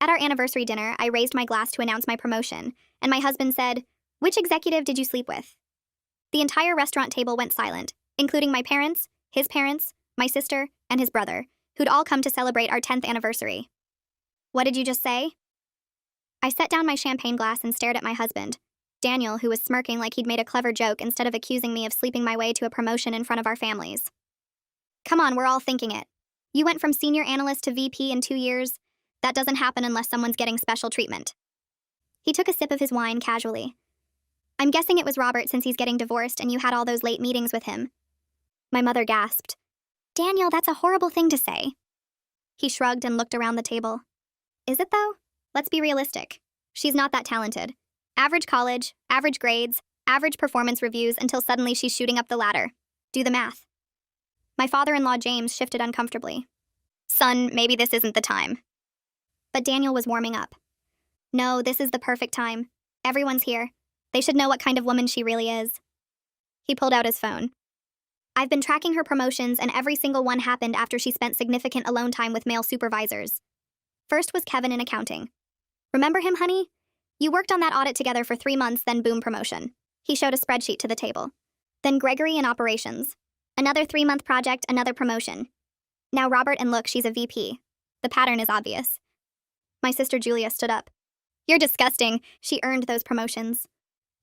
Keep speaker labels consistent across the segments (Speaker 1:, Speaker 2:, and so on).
Speaker 1: At our anniversary dinner, I raised my glass to announce my promotion, and my husband said, "Which executive did you sleep with?" The entire restaurant table went silent, including my parents, his parents, my sister, and his brother, who'd all come to celebrate our 10th anniversary. "What did you just say?" I set down my champagne glass and stared at my husband, Daniel, who was smirking like he'd made a clever joke instead of accusing me of sleeping my way to a promotion in front of our families. "Come on, we're all thinking it. You went from senior analyst to VP in 2 years. That doesn't happen unless someone's getting special treatment." He took a sip of his wine casually. "I'm guessing it was Robert since he's getting divorced and you had all those late meetings with him." My mother gasped. "Daniel, that's a horrible thing to say." He shrugged and looked around the table. "Is it though? Let's be realistic. She's not that talented. Average college, average grades, average performance reviews until suddenly she's shooting up the ladder. Do the math." My father-in-law James shifted uncomfortably. "Son, maybe this isn't the time." But Daniel was warming up. "No, this is the perfect time. Everyone's here. They should know what kind of woman she really is." He pulled out his phone. "I've been tracking her promotions, and every single one happened after she spent significant alone time with male supervisors. First was Kevin in accounting. Remember him, honey? You worked on that audit together for 3 months, then boom, promotion." He showed a spreadsheet to the table. "Then Gregory in operations. Another 3-month project, another promotion. Now Robert, and look, she's a VP. The pattern is obvious." My sister Julia stood up. "You're disgusting. She earned those promotions."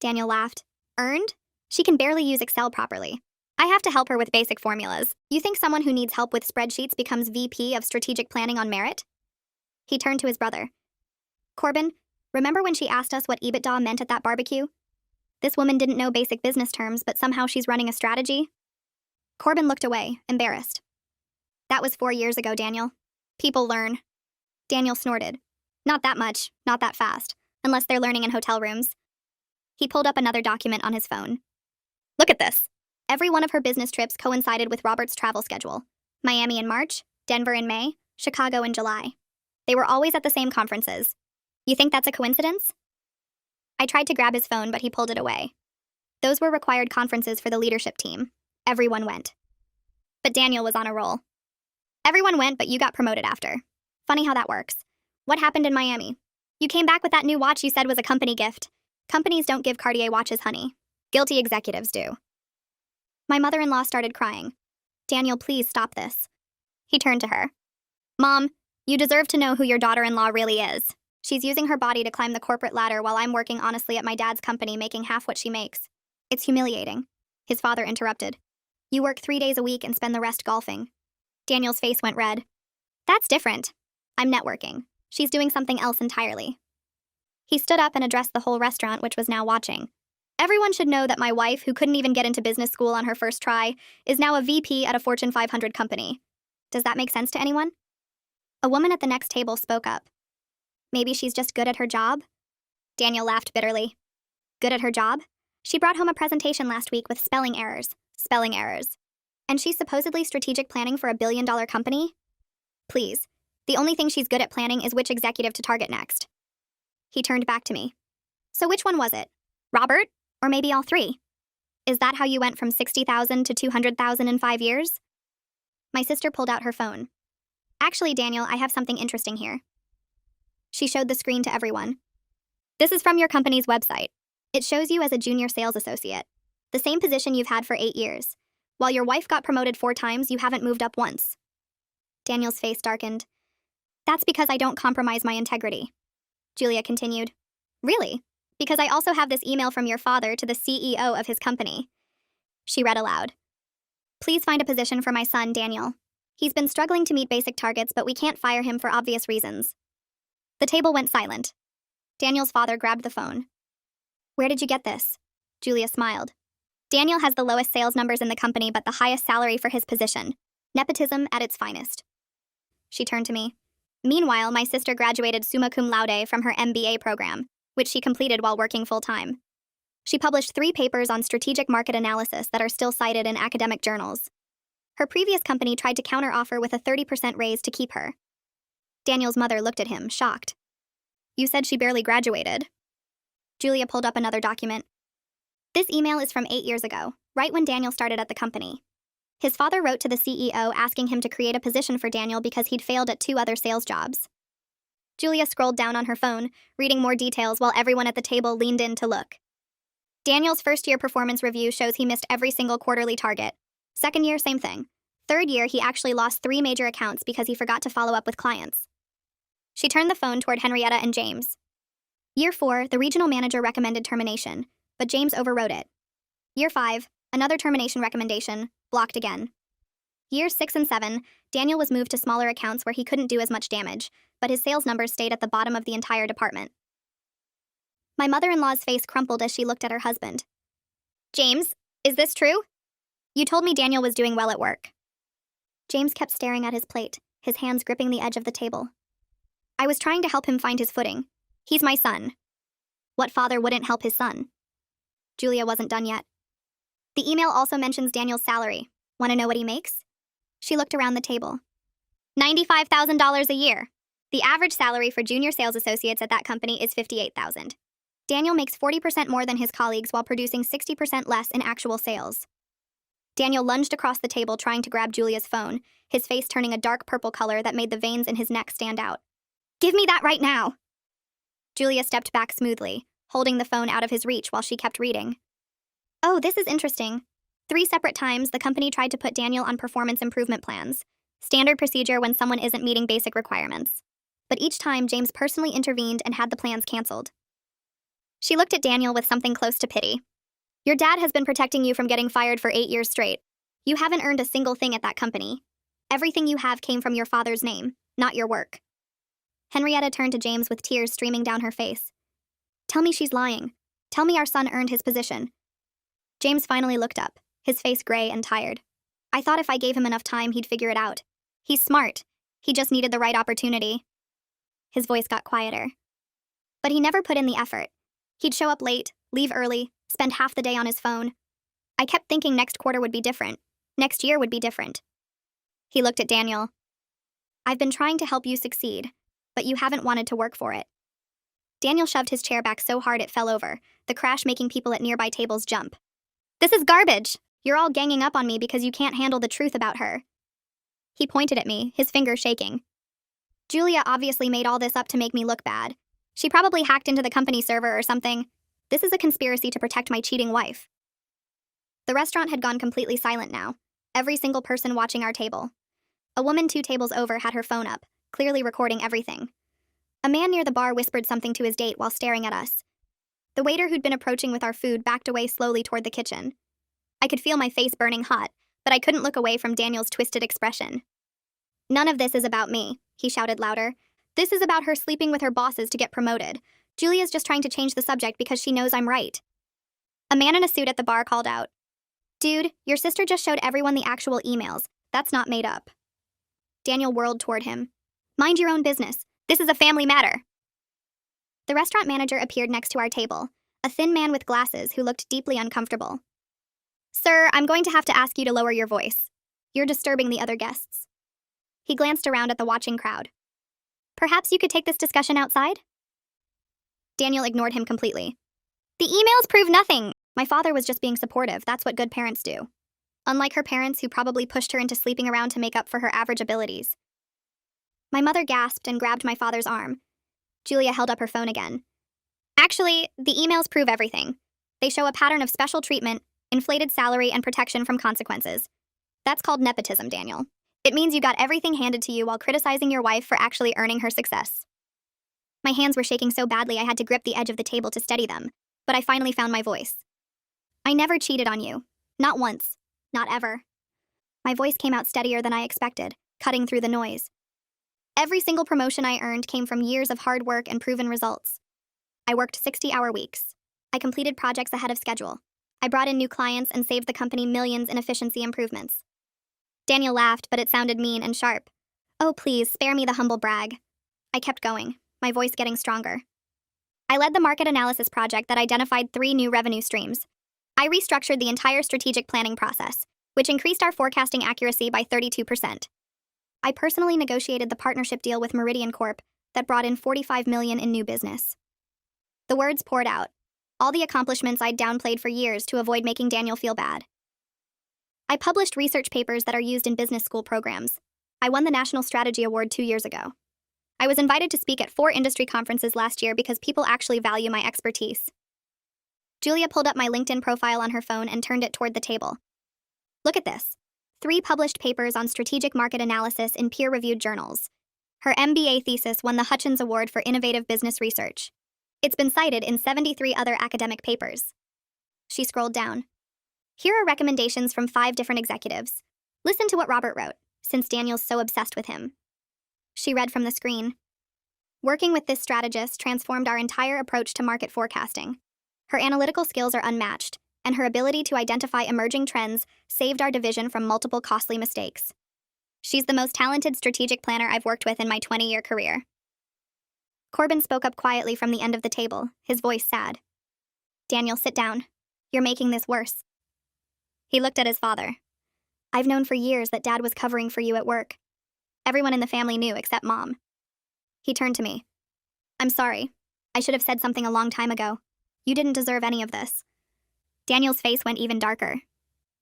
Speaker 1: Daniel laughed. "Earned? She can barely use Excel properly. I have to help her with basic formulas. You think someone who needs help with spreadsheets becomes VP of strategic planning on merit?" He turned to his brother. "Corbin, remember when she asked us what EBITDA meant at that barbecue? This woman didn't know basic business terms, but somehow she's running a strategy." Corbin looked away, embarrassed. "That was 4 years ago, Daniel. People learn." Daniel snorted. "Not that much, not that fast, unless they're learning in hotel rooms." He pulled up another document on his phone. "Look at this." Every one of her business trips coincided with Robert's travel schedule. Miami in March, Denver in May, Chicago in July. They were always at the same conferences. You think that's a coincidence? I tried to grab his phone, but he pulled it away. Those were required conferences for the leadership team. Everyone went. But Daniel was on a roll. "Everyone went, but you got promoted after. Funny how that works. What happened in Miami? You came back with that new watch you said was a company gift. Companies don't give Cartier watches, honey. Guilty executives do." My mother-in-law started crying. "Daniel, please stop this." He turned to her. "Mom, you deserve to know who your daughter-in-law really is. She's using her body to climb the corporate ladder while I'm working honestly at my dad's company making half what she makes. It's humiliating." His father interrupted. "You work 3 days a week and spend the rest golfing." Daniel's face went red. "That's different. I'm networking. She's doing something else entirely." He stood up and addressed the whole restaurant, which was now watching. "Everyone should know that my wife, who couldn't even get into business school on her first try, is now a VP at a Fortune 500 company. Does that make sense to anyone?" A woman at the next table spoke up. "Maybe she's just good at her job?" Daniel laughed bitterly. "Good at her job? She brought home a presentation last week with spelling errors. Spelling errors. And she's supposedly strategic planning for a billion-dollar company? Please. The only thing she's good at planning is which executive to target next." He turned back to me. "So which one was it? Robert? Or maybe all 3? Is that how you went from 60,000 to 200,000 in 5 years?" My sister pulled out her phone. "Actually, Daniel, I have something interesting here." She showed the screen to everyone. "This is from your company's website. It shows you as a junior sales associate. The same position you've had for 8 years. While your wife got promoted 4 times, you haven't moved up once." Daniel's face darkened. "That's because I don't compromise my integrity." Julia continued. "Really? Because I also have this email from your father to the CEO of his company." She read aloud. "Please find a position for my son, Daniel. He's been struggling to meet basic targets, but we can't fire him for obvious reasons." The table went silent. Daniel's father grabbed the phone. "Where did you get this?" Julia smiled. "Daniel has the lowest sales numbers in the company, but the highest salary for his position. Nepotism at its finest." She turned to me. "Meanwhile, my sister graduated summa cum laude from her MBA program, which she completed while working full-time. She published 3 papers on strategic market analysis that are still cited in academic journals. Her previous company tried to counteroffer with a 30% raise to keep her." Daniel's mother looked at him, shocked. "You said she barely graduated." Julia pulled up another document. "This email is from 8 years ago, right when Daniel started at the company. His father wrote to the CEO asking him to create a position for Daniel because he'd failed at 2 other sales jobs. Julia scrolled down on her phone, reading more details while everyone at the table leaned in to look. Daniel's first-year performance review shows he missed every single quarterly target. Second year, same thing. Third year, he actually lost 3 major accounts because he forgot to follow up with clients. She turned the phone toward Henrietta and James. Year 4, the regional manager recommended termination, but James overrode it. Year 5, another termination recommendation, blocked again. Years 6 and 7, Daniel was moved to smaller accounts where he couldn't do as much damage, but his sales numbers stayed at the bottom of the entire department. My mother-in-law's face crumpled as she looked at her husband. James, is this true? You told me Daniel was doing well at work. James kept staring at his plate, his hands gripping the edge of the table. I was trying to help him find his footing. He's my son. What father wouldn't help his son? Julia wasn't done yet. The email also mentions Daniel's salary. Want to know what he makes? She looked around the table. $95,000 a year. The average salary for junior sales associates at that company is $58,000. Daniel makes 40% more than his colleagues while producing 60% less in actual sales. Daniel lunged across the table trying to grab Julia's phone, his face turning a dark purple color that made the veins in his neck stand out. Give me that right now! Julia stepped back smoothly, holding the phone out of his reach while she kept reading. Oh, this is interesting. 3 separate times, the company tried to put Daniel on performance improvement plans, standard procedure when someone isn't meeting basic requirements. But each time, James personally intervened and had the plans canceled. She looked at Daniel with something close to pity. Your dad has been protecting you from getting fired for 8 years straight. You haven't earned a single thing at that company. Everything you have came from your father's name, not your work. Henrietta turned to James with tears streaming down her face. Tell me she's lying. Tell me our son earned his position. James finally looked up, his face gray and tired. I thought if I gave him enough time, he'd figure it out. He's smart. He just needed the right opportunity. His voice got quieter. But he never put in the effort. He'd show up late, leave early, spend half the day on his phone. I kept thinking next quarter would be different. Next year would be different. He looked at Daniel. I've been trying to help you succeed, but you haven't wanted to work for it. Daniel shoved his chair back so hard it fell over, the crash making people at nearby tables jump. This is garbage! You're all ganging up on me because you can't handle the truth about her. He pointed at me, his fingers shaking. Julia obviously made all this up to make me look bad. She probably hacked into the company server or something. This is a conspiracy to protect my cheating wife. The restaurant had gone completely silent now, every single person watching our table. A woman 2 tables over had her phone up, clearly recording everything. A man near the bar whispered something to his date while staring at us. The waiter who'd been approaching with our food backed away slowly toward the kitchen. I could feel my face burning hot, but I couldn't look away from Daniel's twisted expression. None of this is about me, he shouted louder. This is about her sleeping with her bosses to get promoted. Julia's just trying to change the subject because she knows I'm right. A man in a suit at the bar called out. Dude, your sister just showed everyone the actual emails. That's not made up. Daniel whirled toward him. Mind your own business. This is a family matter. The restaurant manager appeared next to our table, a thin man with glasses who looked deeply uncomfortable. Sir, I'm going to have to ask you to lower your voice. You're disturbing the other guests. He glanced around at the watching crowd. Perhaps you could take this discussion outside? Daniel ignored him completely. The emails prove nothing. My father was just being supportive. That's what good parents do. Unlike her parents, who probably pushed her into sleeping around to make up for her average abilities. My mother gasped and grabbed my father's arm. Julia held up her phone again. Actually, the emails prove everything. They show a pattern of special treatment, inflated salary, and protection from consequences. That's called nepotism, Daniel. It means you got everything handed to you while criticizing your wife for actually earning her success. My hands were shaking so badly I had to grip the edge of the table to steady them, but I finally found my voice. I never cheated on you. Not once. Not ever. My voice came out steadier than I expected, cutting through the noise. Every single promotion I earned came from years of hard work and proven results. I worked 60-hour weeks. I completed projects ahead of schedule. I brought in new clients and saved the company millions in efficiency improvements. Daniel laughed, but it sounded mean and sharp. Oh, please, spare me the humble brag. I kept going, my voice getting stronger. I led the market analysis project that identified 3 new revenue streams. I restructured the entire strategic planning process, which increased our forecasting accuracy by 32%. I personally negotiated the partnership deal with Meridian Corp that brought in $45 million in new business. The words poured out, all the accomplishments I'd downplayed for years to avoid making Daniel feel bad. I published research papers that are used in business school programs. I won the National Strategy Award 2 years ago. I was invited to speak at 4 industry conferences last year because people actually value my expertise. Julia pulled up my LinkedIn profile on her phone and turned it toward the table. Look at this. 3 published papers on strategic market analysis in peer-reviewed journals. Her MBA thesis won the Hutchins Award for Innovative Business Research. It's been cited in 73 other academic papers. She scrolled down. Here are recommendations from 5 different executives. Listen to what Robert wrote, since Daniel's so obsessed with him. She read from the screen. Working with this strategist transformed our entire approach to market forecasting. Her analytical skills are unmatched, and her ability to identify emerging trends saved our division from multiple costly mistakes. She's the most talented strategic planner I've worked with in my 20-year career. Corbin spoke up quietly from the end of the table, his voice sad. Daniel, sit down. You're making this worse. He looked at his father. I've known for years that Dad was covering for you at work. Everyone in the family knew except Mom. He turned to me. I'm sorry. I should have said something a long time ago. You didn't deserve any of this. Daniel's face went even darker.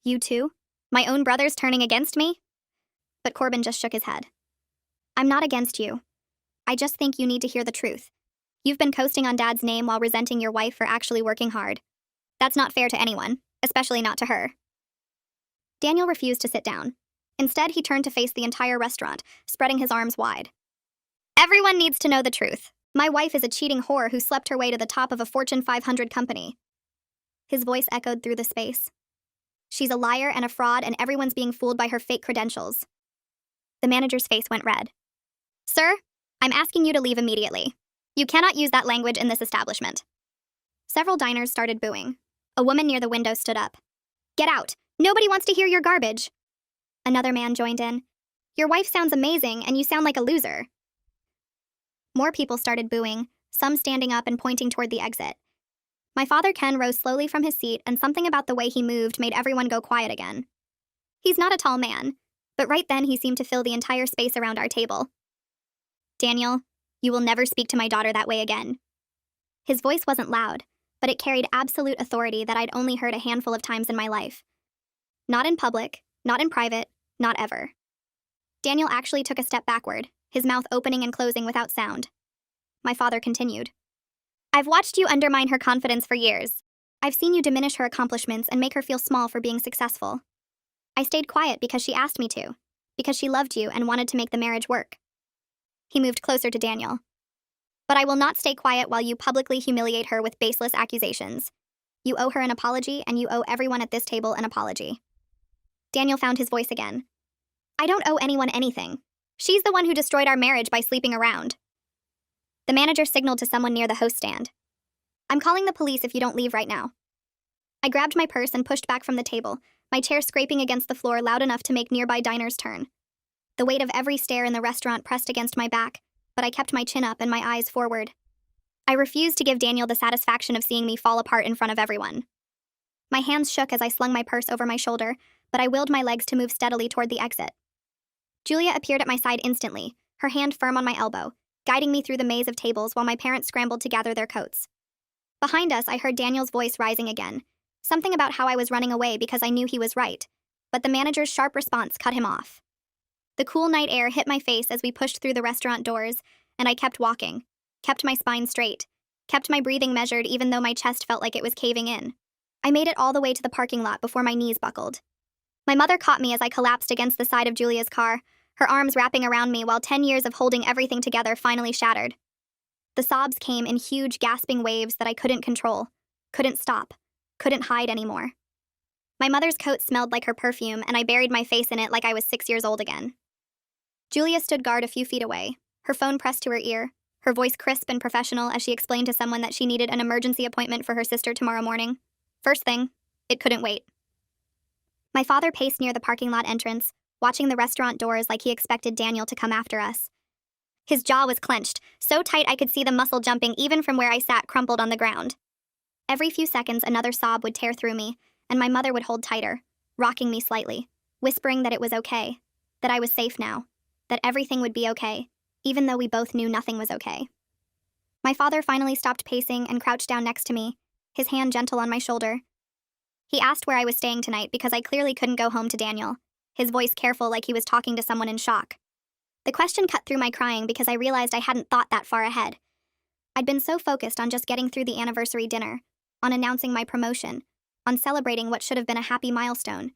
Speaker 1: You too? My own brother's turning against me? But Corbin just shook his head. I'm not against you. I just think you need to hear the truth. You've been coasting on Dad's name while resenting your wife for actually working hard. That's not fair to anyone, especially not to her. Daniel refused to sit down. Instead, he turned to face the entire restaurant, spreading his arms wide. Everyone needs to know the truth. My wife is a cheating whore who slept her way to the top of a Fortune 500 company. His voice echoed through the space. She's a liar and a fraud, and everyone's being fooled by her fake credentials. The manager's face went red. Sir, I'm asking you to leave immediately. You cannot use that language in this establishment. Several diners started booing. A woman near the window stood up. Get out! Nobody wants to hear your garbage! Another man joined in. Your wife sounds amazing, and you sound like a loser. More people started booing, some standing up and pointing toward the exit. My father Ken rose slowly from his seat, and something about the way he moved made everyone go quiet again. He's not a tall man, but right then he seemed to fill the entire space around our table. Daniel, you will never speak to my daughter that way again. His voice wasn't loud, but it carried absolute authority that I'd only heard a handful of times in my life. Not in public, not in private, not ever. Daniel actually took a step backward, his mouth opening and closing without sound. My father continued. I've watched you undermine her confidence for years. I've seen you diminish her accomplishments and make her feel small for being successful. I stayed quiet because she asked me to, because she loved you and wanted to make the marriage work. He moved closer to Daniel. But I will not stay quiet while you publicly humiliate her with baseless accusations. You owe her an apology, and you owe everyone at this table an apology. Daniel found his voice again. I don't owe anyone anything. She's the one who destroyed our marriage by sleeping around. The manager signaled to someone near the host stand. I'm calling the police if you don't leave right now. I grabbed my purse and pushed back from the table, my chair scraping against the floor loud enough to make nearby diners turn. The weight of every stare in the restaurant pressed against my back, but I kept my chin up and my eyes forward. I refused to give Daniel the satisfaction of seeing me fall apart in front of everyone. My hands shook as I slung my purse over my shoulder, but I willed my legs to move steadily toward the exit. Julia appeared at my side instantly, her hand firm on my elbow, guiding me through the maze of tables while my parents scrambled to gather their coats. Behind us, I heard Daniel's voice rising again, something about how I was running away because I knew he was right, but the manager's sharp response cut him off. The cool night air hit my face as we pushed through the restaurant doors, and I kept walking, kept my spine straight, kept my breathing measured even though my chest felt like it was caving in. I made it all the way to the parking lot before my knees buckled. My mother caught me as I collapsed against the side of Julia's car, her arms wrapping around me while 10 years of holding everything together finally shattered. The sobs came in huge, gasping waves that I couldn't control, couldn't stop, couldn't hide anymore. My mother's coat smelled like her perfume, and I buried my face in it like I was 6 years old again. Julia stood guard a few feet away, her phone pressed to her ear, her voice crisp and professional as she explained to someone that she needed an emergency appointment for her sister tomorrow morning. First thing, it couldn't wait. My father paced near the parking lot entrance, watching the restaurant doors like he expected Daniel to come after us. His jaw was clenched, so tight I could see the muscle jumping even from where I sat crumpled on the ground. Every few seconds, another sob would tear through me, and my mother would hold tighter, rocking me slightly, whispering that it was okay, that I was safe now, that everything would be okay, even though we both knew nothing was okay. My father finally stopped pacing and crouched down next to me, his hand gentle on my shoulder. He asked where I was staying tonight because I clearly couldn't go home to Daniel, his voice careful like he was talking to someone in shock. The question cut through my crying because I realized I hadn't thought that far ahead. I'd been so focused on just getting through the anniversary dinner, on announcing my promotion, on celebrating what should have been a happy milestone.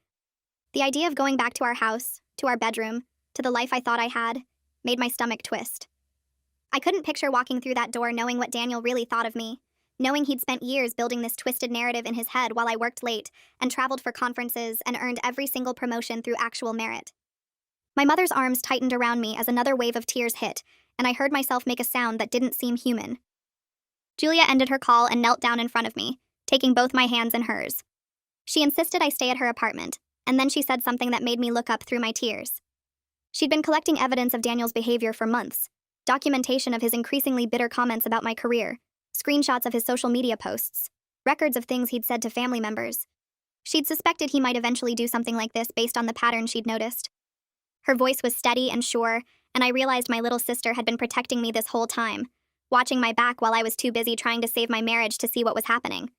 Speaker 1: The idea of going back to our house, to our bedroom, to the life I thought I had, made my stomach twist. I couldn't picture walking through that door knowing what Daniel really thought of me, knowing he'd spent years building this twisted narrative in his head while I worked late and traveled for conferences and earned every single promotion through actual merit. My mother's arms tightened around me as another wave of tears hit, and I heard myself make a sound that didn't seem human. Julia ended her call and knelt down in front of me, taking both my hands in hers. She insisted I stay at her apartment, and then she said something that made me look up through my tears. She'd been collecting evidence of Daniel's behavior for months, documentation of his increasingly bitter comments about my career, screenshots of his social media posts, records of things he'd said to family members. She'd suspected he might eventually do something like this based on the pattern she'd noticed. Her voice was steady and sure, and I realized my little sister had been protecting me this whole time, watching my back while I was too busy trying to save my marriage to see what was happening.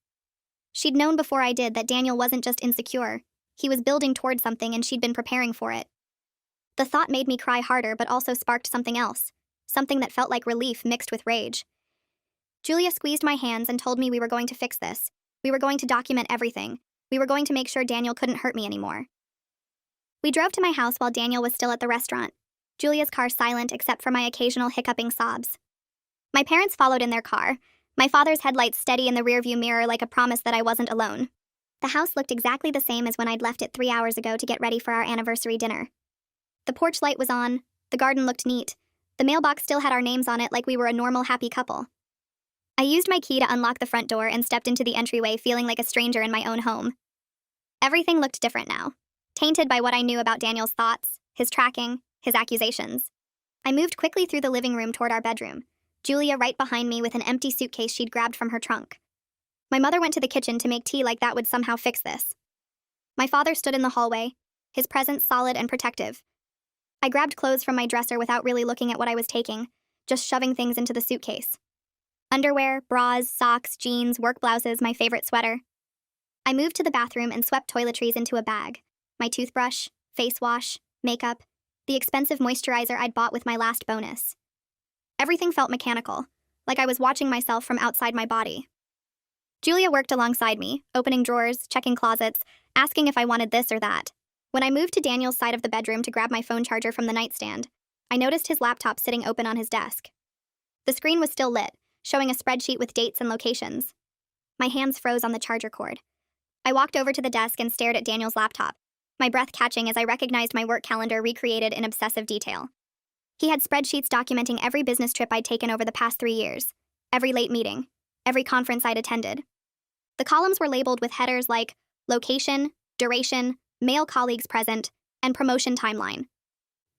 Speaker 1: She'd known before I did that Daniel wasn't just insecure, he was building toward something and she'd been preparing for it. The thought made me cry harder but also sparked something else, something that felt like relief mixed with rage. Julia squeezed my hands and told me we were going to fix this. We were going to document everything. We were going to make sure Daniel couldn't hurt me anymore. We drove to my house while Daniel was still at the restaurant, Julia's car silent except for my occasional hiccuping sobs. My parents followed in their car, my father's headlights steady in the rearview mirror like a promise that I wasn't alone. The house looked exactly the same as when I'd left it 3 hours ago to get ready for our anniversary dinner. The porch light was on, the garden looked neat, the mailbox still had our names on it like we were a normal happy couple. I used my key to unlock the front door and stepped into the entryway feeling like a stranger in my own home. Everything looked different now, tainted by what I knew about Daniel's thoughts, his tracking, his accusations. I moved quickly through the living room toward our bedroom, Julia right behind me with an empty suitcase she'd grabbed from her trunk. My mother went to the kitchen to make tea like that would somehow fix this. My father stood in the hallway, his presence solid and protective. I grabbed clothes from my dresser without really looking at what I was taking, just shoving things into the suitcase. Underwear, bras, socks, jeans, work blouses, my favorite sweater. I moved to the bathroom and swept toiletries into a bag. My toothbrush, face wash, makeup, the expensive moisturizer I'd bought with my last bonus. Everything felt mechanical, like I was watching myself from outside my body. Julia worked alongside me, opening drawers, checking closets, asking if I wanted this or that. When I moved to Daniel's side of the bedroom to grab my phone charger from the nightstand, I noticed his laptop sitting open on his desk. The screen was still lit, showing a spreadsheet with dates and locations. My hands froze on the charger cord. I walked over to the desk and stared at Daniel's laptop, my breath catching as I recognized my work calendar recreated in obsessive detail. He had spreadsheets documenting every business trip I'd taken over the past 3 years, every late meeting, every conference I'd attended. The columns were labeled with headers like location, duration, male colleagues present, and promotion timeline.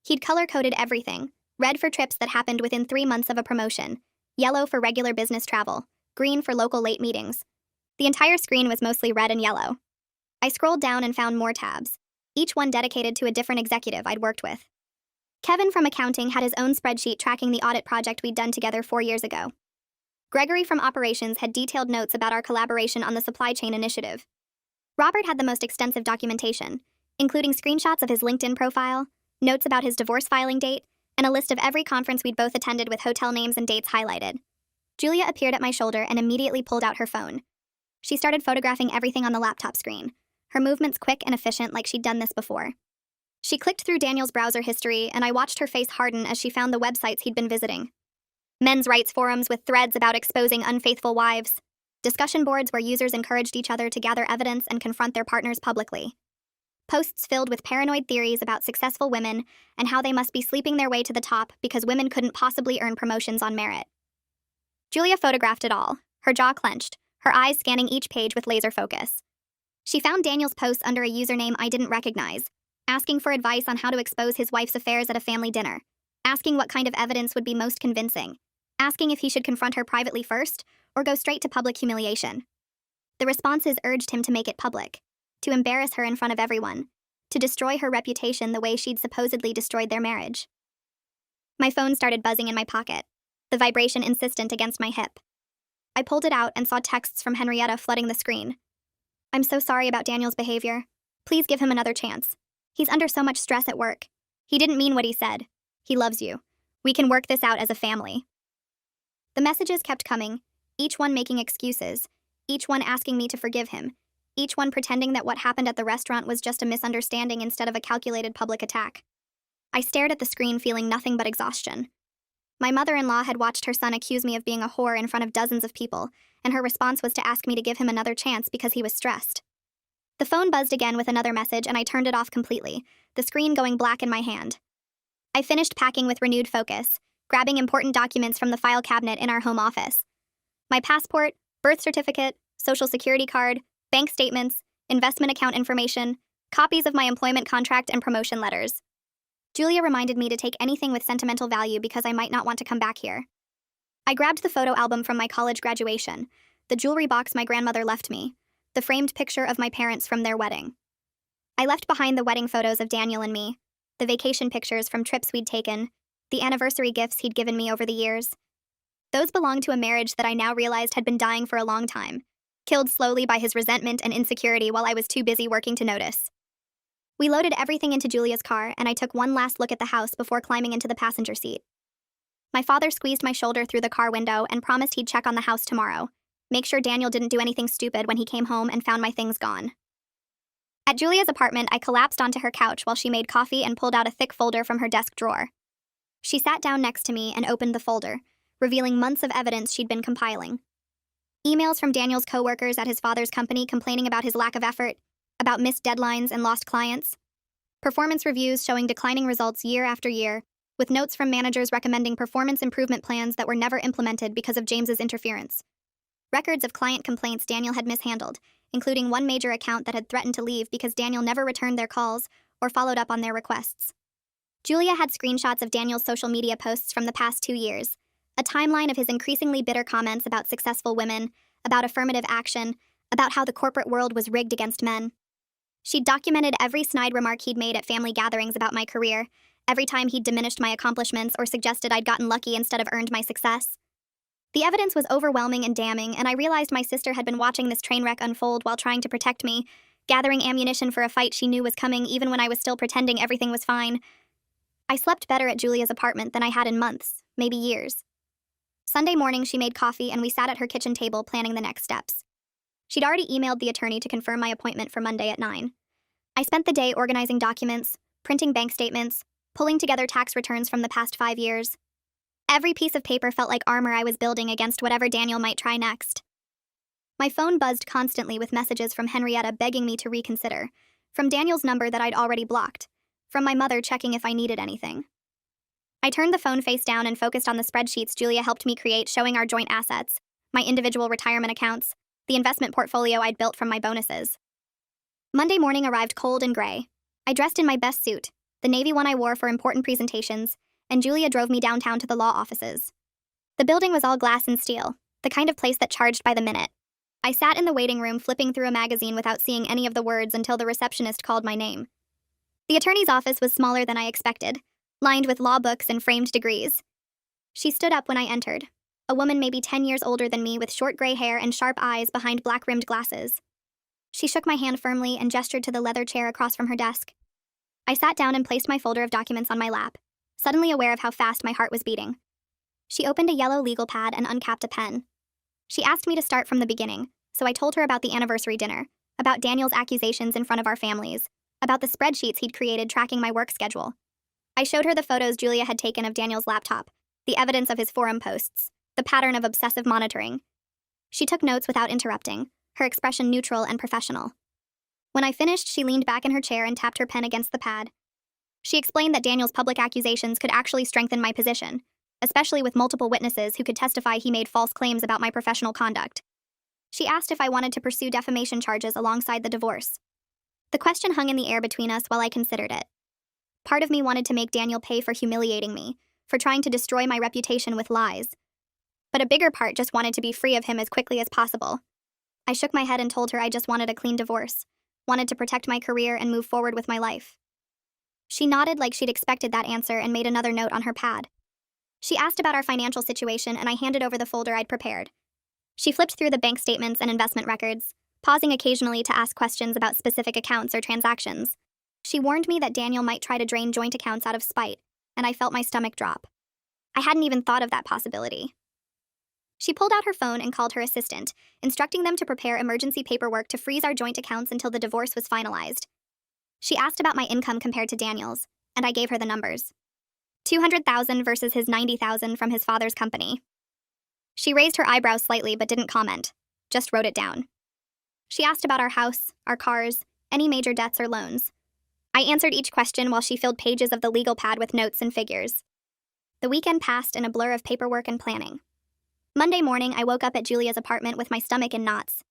Speaker 1: He'd color-coded everything, red for trips that happened within 3 months of a promotion, yellow for regular business travel, green for local late meetings. The entire screen was mostly red and yellow. I scrolled down and found more tabs, each one dedicated to a different executive I'd worked with. Kevin from accounting had his own spreadsheet tracking the audit project we'd done together 4 years ago. Gregory from operations had detailed notes about our collaboration on the supply chain initiative. Robert had the most extensive documentation, including screenshots of his LinkedIn profile, notes about his divorce filing date, and a list of every conference we'd both attended with hotel names and dates highlighted. Julia appeared at my shoulder and immediately pulled out her phone. She started photographing everything on the laptop screen, her movements quick and efficient like she'd done this before. She clicked through Daniel's browser history, and I watched her face harden as she found the websites he'd been visiting. Men's rights forums with threads about exposing unfaithful wives, discussion boards where users encouraged each other to gather evidence and confront their partners publicly, posts filled with paranoid theories about successful women and how they must be sleeping their way to the top because women couldn't possibly earn promotions on merit. Julia photographed it all, her jaw clenched, her eyes scanning each page with laser focus. She found Daniel's posts under a username I didn't recognize, asking for advice on how to expose his wife's affairs at a family dinner, asking what kind of evidence would be most convincing, asking if he should confront her privately first or go straight to public humiliation. The responses urged him to make it public, to embarrass her in front of everyone, to destroy her reputation the way she'd supposedly destroyed their marriage. My phone started buzzing in my pocket, the vibration insistent against my hip. I pulled it out and saw texts from Henrietta flooding the screen. "I'm so sorry about Daniel's behavior. Please give him another chance. He's under so much stress at work. He didn't mean what he said. He loves you. We can work this out as a family. The messages kept coming, each one making excuses, each one asking me to forgive him, each one pretending that what happened at the restaurant was just a misunderstanding instead of a calculated public attack. I stared at the screen feeling nothing but exhaustion. My mother-in-law had watched her son accuse me of being a whore in front of dozens of people, and her response was to ask me to give him another chance because he was stressed. The phone buzzed again with another message and I turned it off completely, the screen going black in my hand. I finished packing with renewed focus, grabbing important documents from the file cabinet in our home office. My passport, birth certificate, social security card, bank statements, investment account information, copies of my employment contract and promotion letters. Julia reminded me to take anything with sentimental value because I might not want to come back here. I grabbed the photo album from my college graduation, the jewelry box my grandmother left me, the framed picture of my parents from their wedding. I left behind the wedding photos of Daniel and me, the vacation pictures from trips we'd taken, the anniversary gifts he'd given me over the years. Those belonged to a marriage that I now realized had been dying for a long time, killed slowly by his resentment and insecurity while I was too busy working to notice. We loaded everything into Julia's car, and I took one last look at the house before climbing into the passenger seat. My father squeezed my shoulder through the car window and promised he'd check on the house tomorrow, make sure Daniel didn't do anything stupid when he came home and found my things gone. At Julia's apartment, I collapsed onto her couch while she made coffee and pulled out a thick folder from her desk drawer. She sat down next to me and opened the folder, revealing months of evidence she'd been compiling. Emails from Daniel's coworkers at his father's company complaining about his lack of effort, about missed deadlines and lost clients. Performance reviews showing declining results year after year, with notes from managers recommending performance improvement plans that were never implemented because of James's interference. Records of client complaints Daniel had mishandled, including one major account that had threatened to leave because Daniel never returned their calls or followed up on their requests. Julia had screenshots of Daniel's social media posts from the past 2 years, a timeline of his increasingly bitter comments about successful women, about affirmative action, about how the corporate world was rigged against men. She'd documented every snide remark he'd made at family gatherings about my career, every time he'd diminished my accomplishments or suggested I'd gotten lucky instead of earned my success. The evidence was overwhelming and damning, and I realized my sister had been watching this train wreck unfold while trying to protect me, gathering ammunition for a fight she knew was coming even when I was still pretending everything was fine. I slept better at Julia's apartment than I had in months, maybe years. Sunday morning, she made coffee and we sat at her kitchen table planning the next steps. She'd already emailed the attorney to confirm my appointment for Monday at 9. I spent the day organizing documents, printing bank statements, pulling together tax returns from the past 5 years. Every piece of paper felt like armor I was building against whatever Daniel might try next. My phone buzzed constantly with messages from Henrietta begging me to reconsider, from Daniel's number that I'd already blocked, from my mother checking if I needed anything. I turned the phone face down and focused on the spreadsheets Julia helped me create showing our joint assets, my individual retirement accounts, the investment portfolio I'd built from my bonuses. Monday morning arrived cold and gray. I dressed in my best suit, the navy one I wore for important presentations, and Julia drove me downtown to the law offices. The building was all glass and steel, the kind of place that charged by the minute. I sat in the waiting room flipping through a magazine without seeing any of the words until the receptionist called my name. The attorney's office was smaller than I expected, lined with law books and framed degrees. She stood up when I entered, a woman maybe 10 years older than me with short gray hair and sharp eyes behind black-rimmed glasses. She shook my hand firmly and gestured to the leather chair across from her desk. I sat down and placed my folder of documents on my lap, suddenly aware of how fast my heart was beating. She opened a yellow legal pad and uncapped a pen. She asked me to start from the beginning, so I told her about the anniversary dinner, about Daniel's accusations in front of our families, about the spreadsheets he'd created tracking my work schedule. I showed her the photos Julia had taken of Daniel's laptop, the evidence of his forum posts, the pattern of obsessive monitoring. She took notes without interrupting, her expression neutral and professional. When I finished, she leaned back in her chair and tapped her pen against the pad. She explained that Daniel's public accusations could actually strengthen my position, especially with multiple witnesses who could testify he made false claims about my professional conduct. She asked if I wanted to pursue defamation charges alongside the divorce. The question hung in the air between us while I considered it. Part of me wanted to make Daniel pay for humiliating me, for trying to destroy my reputation with lies. But a bigger part just wanted to be free of him as quickly as possible. I shook my head and told her I just wanted a clean divorce, wanted to protect my career and move forward with my life. She nodded like she'd expected that answer and made another note on her pad. She asked about our financial situation and I handed over the folder I'd prepared. She flipped through the bank statements and investment records, pausing occasionally to ask questions about specific accounts or transactions. She warned me that Daniel might try to drain joint accounts out of spite, and I felt my stomach drop. I hadn't even thought of that possibility. She pulled out her phone and called her assistant, instructing them to prepare emergency paperwork to freeze our joint accounts until the divorce was finalized. She asked about my income compared to Daniel's, and I gave her the numbers. $200,000 versus his $90,000 from his father's company. She raised her eyebrows slightly but didn't comment, just wrote it down. She asked about our house, our cars, any major debts or loans. I answered each question while she filled pages of the legal pad with notes and figures. The weekend passed in a blur of paperwork and planning. Monday morning, I woke up at Julia's apartment with my stomach in knots.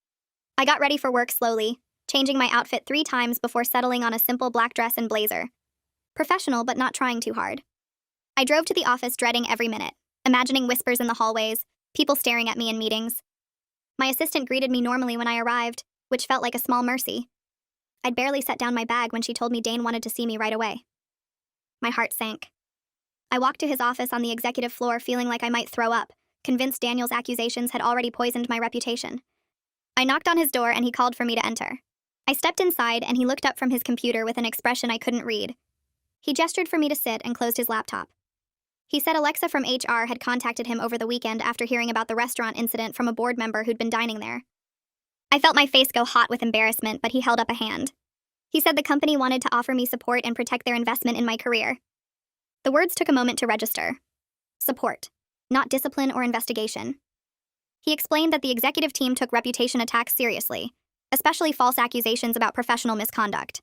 Speaker 1: I got ready for work slowly, changing my outfit 3 times before settling on a simple black dress and blazer. Professional, but not trying too hard. I drove to the office dreading every minute, imagining whispers in the hallways, people staring at me in meetings. My assistant greeted me normally when I arrived, which felt like a small mercy. I'd barely set down my bag when she told me Dane wanted to see me right away. My heart sank. I walked to his office on the executive floor feeling like I might throw up, convinced Daniel's accusations had already poisoned my reputation. I knocked on his door and he called for me to enter. I stepped inside and he looked up from his computer with an expression I couldn't read. He gestured for me to sit and closed his laptop. He said Alexa from HR had contacted him over the weekend after hearing about the restaurant incident from a board member who'd been dining there. I felt my face go hot with embarrassment, but he held up a hand. He said the company wanted to offer me support and protect their investment in my career. The words took a moment to register. Support, not discipline or investigation. He explained that the executive team took reputation attacks seriously, especially false accusations about professional misconduct.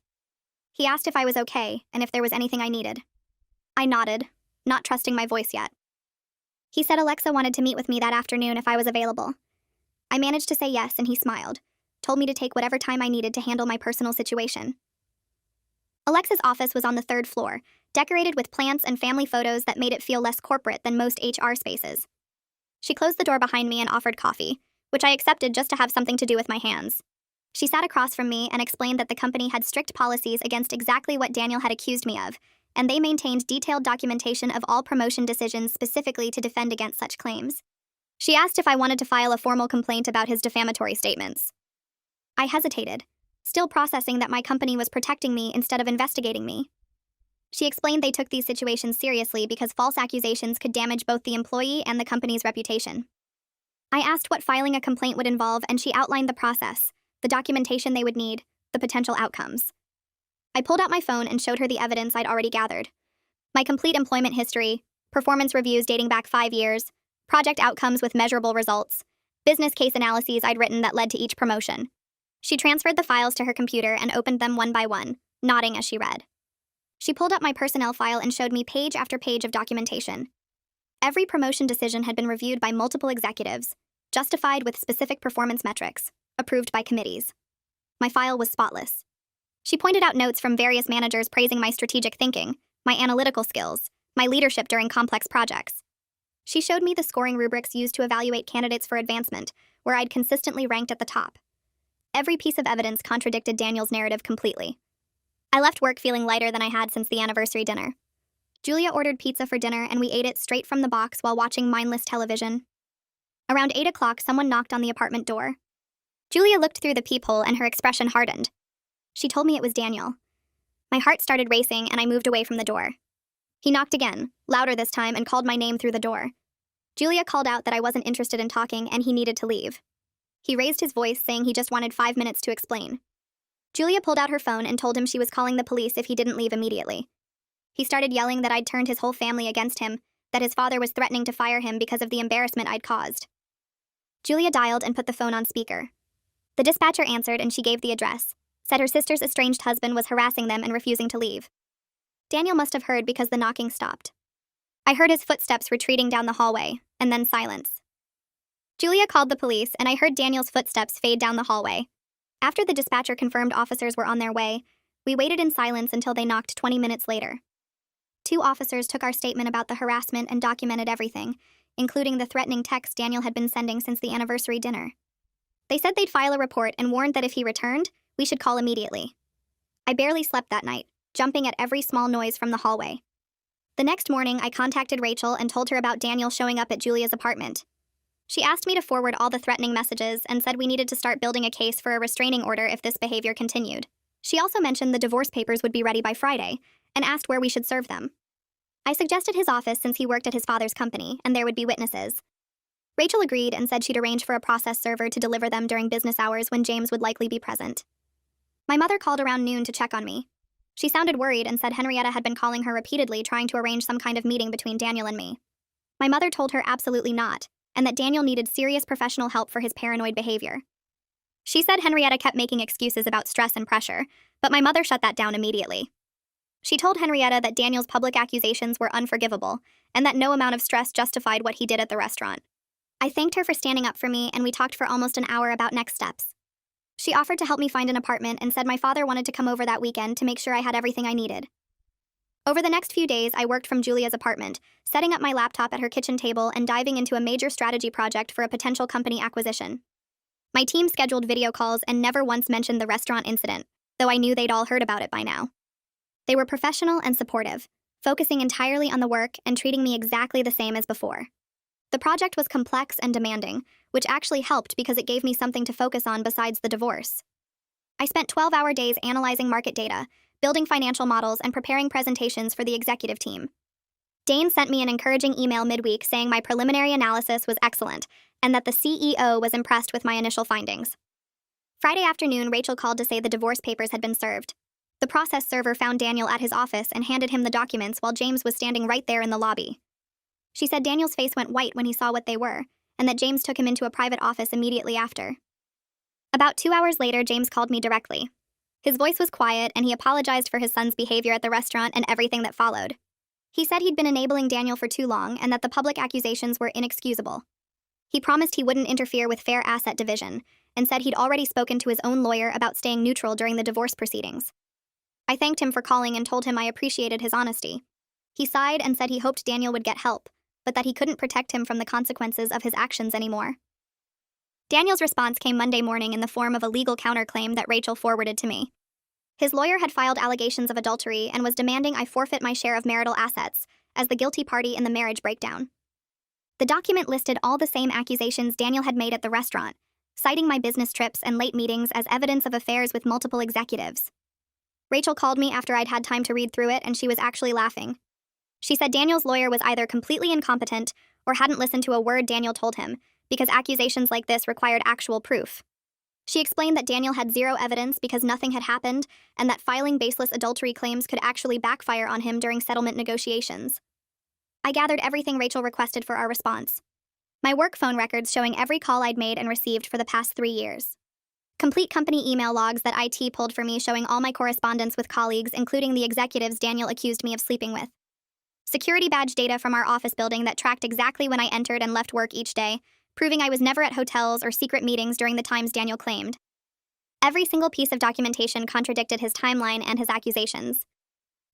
Speaker 1: He asked if I was okay and if there was anything I needed. I nodded, not trusting my voice yet. He said Alexa wanted to meet with me that afternoon if I was available. I managed to say yes, and he smiled, told me to take whatever time I needed to handle my personal situation. Alexa's office was on the 3rd floor, decorated with plants and family photos that made it feel less corporate than most HR spaces. She closed the door behind me and offered coffee, which I accepted just to have something to do with my hands. She sat across from me and explained that the company had strict policies against exactly what Daniel had accused me of, and they maintained detailed documentation of all promotion decisions specifically to defend against such claims. She asked if I wanted to file a formal complaint about his defamatory statements. I hesitated, still processing that my company was protecting me instead of investigating me. She explained they took these situations seriously because false accusations could damage both the employee and the company's reputation. I asked what filing a complaint would involve, and she outlined the process, the documentation they would need, the potential outcomes. I pulled out my phone and showed her the evidence I'd already gathered. My complete employment history, performance reviews dating back 5 years, project outcomes with measurable results, business case analyses I'd written that led to each promotion. She transferred the files to her computer and opened them one by one, nodding as she read. She pulled up my personnel file and showed me page after page of documentation. Every promotion decision had been reviewed by multiple executives, justified with specific performance metrics, approved by committees. My file was spotless. She pointed out notes from various managers praising my strategic thinking, my analytical skills, my leadership during complex projects. She showed me the scoring rubrics used to evaluate candidates for advancement, where I'd consistently ranked at the top. Every piece of evidence contradicted Daniel's narrative completely. I left work feeling lighter than I had since the anniversary dinner. Julia ordered pizza for dinner and we ate it straight from the box while watching mindless television. Around 8 o'clock, someone knocked on the apartment door. Julia looked through the peephole and her expression hardened. She told me it was Daniel. My heart started racing and I moved away from the door. He knocked again, louder this time, and called my name through the door. Julia called out that I wasn't interested in talking and he needed to leave. He raised his voice, saying he just wanted 5 minutes to explain. Julia pulled out her phone and told him she was calling the police if he didn't leave immediately. He started yelling that I'd turned his whole family against him, that his father was threatening to fire him because of the embarrassment I'd caused. Julia dialed and put the phone on speaker. The dispatcher answered and she gave the address, said her sister's estranged husband was harassing them and refusing to leave. Daniel must have heard because the knocking stopped. I heard his footsteps retreating down the hallway, and then silence. Julia called the police, and I heard Daniel's footsteps fade down the hallway. After the dispatcher confirmed officers were on their way, we waited in silence until they knocked 20 minutes later. 2 officers took our statement about the harassment and documented everything, including the threatening texts Daniel had been sending since the anniversary dinner. They said they'd file a report and warned that if he returned, we should call immediately. I barely slept that night, jumping at every small noise from the hallway. The next morning, I contacted Rachel and told her about Daniel showing up at Julia's apartment. She asked me to forward all the threatening messages and said we needed to start building a case for a restraining order if this behavior continued. She also mentioned the divorce papers would be ready by Friday and asked where we should serve them. I suggested his office since he worked at his father's company, and there would be witnesses. Rachel agreed and said she'd arrange for a process server to deliver them during business hours when James would likely be present. My mother called around noon to check on me. She sounded worried and said Henrietta had been calling her repeatedly trying to arrange some kind of meeting between Daniel and me. My mother told her absolutely not, and that Daniel needed serious professional help for his paranoid behavior. She said Henrietta kept making excuses about stress and pressure, but my mother shut that down immediately. She told Henrietta that Daniel's public accusations were unforgivable, and that no amount of stress justified what he did at the restaurant. I thanked her for standing up for me, and we talked for almost an hour about next steps. She offered to help me find an apartment and said my father wanted to come over that weekend to make sure I had everything I needed. Over the next few days, I worked from Julia's apartment, setting up my laptop at her kitchen table and diving into a major strategy project for a potential company acquisition. My team scheduled video calls and never once mentioned the restaurant incident, though I knew they'd all heard about it by now. They were professional and supportive, focusing entirely on the work and treating me exactly the same as before. The project was complex and demanding, which actually helped because it gave me something to focus on besides the divorce. I spent 12-hour days analyzing market data, building financial models, and preparing presentations for the executive team. Dane sent me an encouraging email midweek saying my preliminary analysis was excellent and that the CEO was impressed with my initial findings. Friday afternoon, Rachel called to say the divorce papers had been served. The process server found Daniel at his office and handed him the documents while James was standing right there in the lobby. She said Daniel's face went white when he saw what they were, and that James took him into a private office immediately after. About 2 hours later, James called me directly. His voice was quiet, and he apologized for his son's behavior at the restaurant and everything that followed. He said he'd been enabling Daniel for too long and that the public accusations were inexcusable. He promised he wouldn't interfere with fair asset division, and said he'd already spoken to his own lawyer about staying neutral during the divorce proceedings. I thanked him for calling and told him I appreciated his honesty. He sighed and said he hoped Daniel would get help, but that he couldn't protect him from the consequences of his actions anymore. Daniel's response came Monday morning in the form of a legal counterclaim that Rachel forwarded to me. His lawyer had filed allegations of adultery and was demanding I forfeit my share of marital assets as the guilty party in the marriage breakdown. The document listed all the same accusations Daniel had made at the restaurant, citing my business trips and late meetings as evidence of affairs with multiple executives. Rachel called me after I'd had time to read through it, and she was actually laughing. She said Daniel's lawyer was either completely incompetent or hadn't listened to a word Daniel told him, because accusations like this required actual proof. She explained that Daniel had zero evidence because nothing had happened, and that filing baseless adultery claims could actually backfire on him during settlement negotiations. I gathered everything Rachel requested for our response. My work phone records showing every call I'd made and received for the past 3 years. Complete company email logs that IT pulled for me showing all my correspondence with colleagues, including the executives Daniel accused me of sleeping with. Security badge data from our office building that tracked exactly when I entered and left work each day, proving I was never at hotels or secret meetings during the times Daniel claimed. Every single piece of documentation contradicted his timeline and his accusations.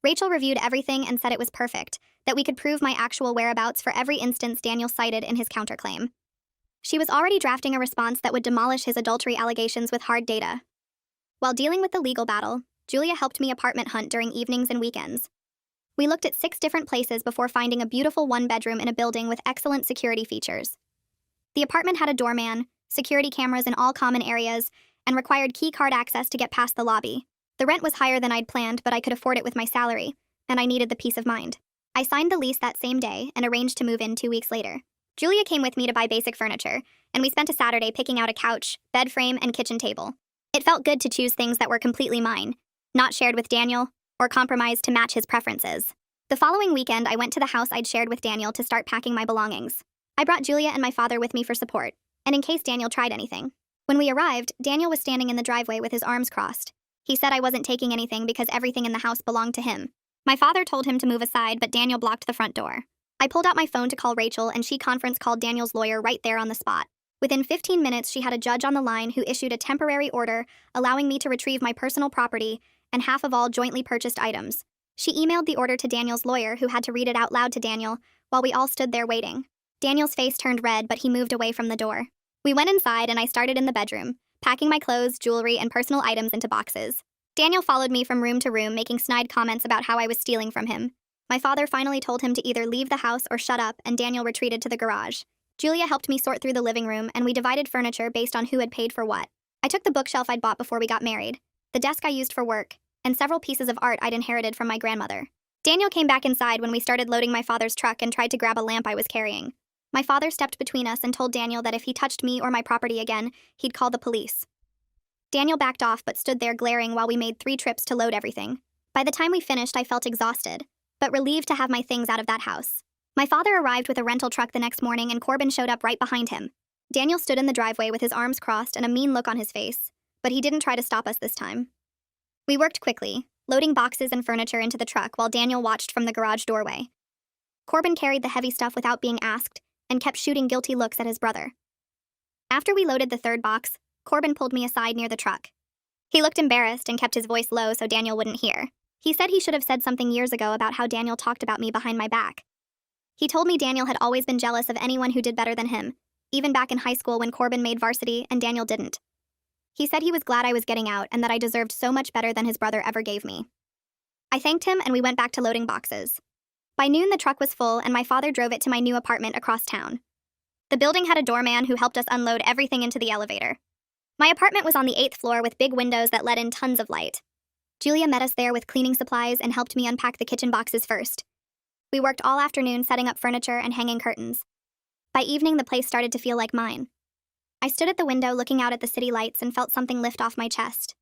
Speaker 1: Rachel reviewed everything and said it was perfect, that we could prove my actual whereabouts for every instance Daniel cited in his counterclaim. She was already drafting a response that would demolish his adultery allegations with hard data. While dealing with the legal battle, Julia helped me apartment hunt during evenings and weekends. We looked at 6 different places before finding a beautiful 1-bedroom in a building with excellent security features. The apartment had a doorman, security cameras in all common areas, and required key card access to get past the lobby. The rent was higher than I'd planned, but I could afford it with my salary, and I needed the peace of mind. I signed the lease that same day and arranged to move in 2 weeks later. Julia came with me to buy basic furniture, and we spent a Saturday picking out a couch, bed frame, and kitchen table. It felt good to choose things that were completely mine, not shared with Daniel, or compromised to match his preferences. The following weekend, I went to the house I'd shared with Daniel to start packing my belongings. I brought Julia and my father with me for support, and in case Daniel tried anything. When we arrived, Daniel was standing in the driveway with his arms crossed. He said I wasn't taking anything because everything in the house belonged to him. My father told him to move aside, but Daniel blocked the front door. I pulled out my phone to call Rachel, and she conference called Daniel's lawyer right there on the spot. Within 15 minutes, she had a judge on the line who issued a temporary order allowing me to retrieve my personal property and half of all jointly purchased items. She emailed the order to Daniel's lawyer, who had to read it out loud to Daniel while we all stood there waiting. Daniel's face turned red, but he moved away from the door. We went inside, and I started in the bedroom, packing my clothes, jewelry, and personal items into boxes. Daniel followed me from room to room, making snide comments about how I was stealing from him. My father finally told him to either leave the house or shut up, and Daniel retreated to the garage. Julia helped me sort through the living room, and we divided furniture based on who had paid for what. I took the bookshelf I'd bought before we got married, the desk I used for work, and several pieces of art I'd inherited from my grandmother. Daniel came back inside when we started loading my father's truck and tried to grab a lamp I was carrying. My father stepped between us and told Daniel that if he touched me or my property again, he'd call the police. Daniel backed off but stood there glaring while we made 3 trips to load everything. By the time we finished, I felt exhausted, but relieved to have my things out of that house. My father arrived with a rental truck the next morning and Corbin showed up right behind him. Daniel stood in the driveway with his arms crossed and a mean look on his face, but he didn't try to stop us this time. We worked quickly, loading boxes and furniture into the truck while Daniel watched from the garage doorway. Corbin carried the heavy stuff without being asked and kept shooting guilty looks at his brother. After we loaded the 3rd box, Corbin pulled me aside near the truck. He looked embarrassed and kept his voice low so Daniel wouldn't hear. He said he should have said something years ago about how Daniel talked about me behind my back. He told me Daniel had always been jealous of anyone who did better than him, even back in high school when Corbin made varsity and Daniel didn't. He said he was glad I was getting out and that I deserved so much better than his brother ever gave me. I thanked him and we went back to loading boxes. By noon, the truck was full and my father drove it to my new apartment across town. The building had a doorman who helped us unload everything into the elevator. My apartment was on the 8th floor with big windows that let in tons of light. Julia met us there with cleaning supplies and helped me unpack the kitchen boxes first. We worked all afternoon setting up furniture and hanging curtains. By evening, the place started to feel like mine. I stood at the window looking out at the city lights and felt something lift off my chest.